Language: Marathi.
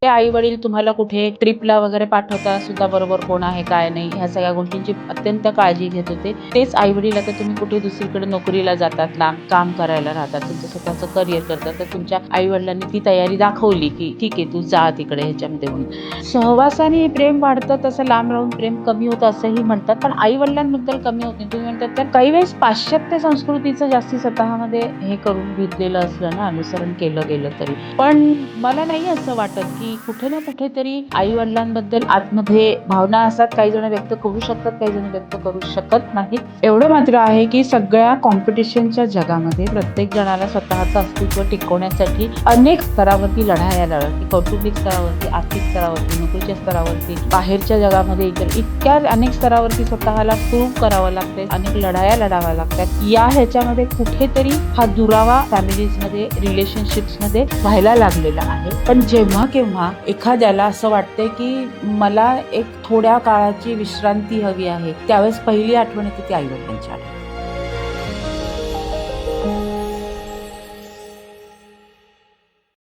ते आई वडील तुम्हाला कुठे ट्रिपला वगैरे पाठवता सुद्धा बरोबर कोण आहे काय नाही ह्या सगळ्या गोष्टींची अत्यंत काळजी घेत होते. तेच आई वडील आता तुम्ही कुठे दुसरीकडे नोकरीला जातात, लांब काम करायला राहतात, तुमचं स्वतःचं करिअर करतात, तर तुमच्या आई वडिलांनी ती तयारी दाखवली की ठीक आहे तू जा तिकडे ह्याच्यामध्ये म्हणून. सहवासाने प्रेम वाढतं तसं लांब राहून प्रेम कमी होतं असंही म्हणतात, पण आई वडिलांबद्दल कमी होत नाही. तुम्ही म्हणतात तर काही वेळेस पाश्चात्य संस्कृतीचं जास्ती स्वतःमध्ये हे करून घेतलेलं असलं ना, अनुसरण केलं गेलं तरी. पण मला नाही असं वाटत की कुठे ना कुठेतरी आई वडिलांबद्दल आतमध्ये भावना असतात, काही जण व्यक्त करू शकतात, काही जण व्यक्त करू शकत नाही. एवढं मात्र आहे की सगळ्या कॉम्पिटिशनच्या जगामध्ये प्रत्येक जणाला स्वतःचं अस्तित्व टिकवण्यासाठी अनेक स्तरावरती लढाया लढावी, कौटुंबिक स्तरावरती, आर्थिक स्तरावरती, नोकरीच्या स्तरावरती, बाहेरच्या जगामध्ये इतक्या अनेक स्तरावरती स्वतःला प्रूव्ह करावं लागते, अनेक लढाया लढाव्या लागतात. या ह्याच्यामध्ये कुठेतरी हा दुरावा फॅमिलीजमध्ये, रिलेशनशिप्समध्ये व्हायला लागलेला आहे. पण जेव्हा केव्हा एखाद्याला असं वाटतंय की मला एक थोड्या काळाची विश्रांती हवी आहे, त्यावेळेस पहिली आठवण येते ती आई वडिलांची.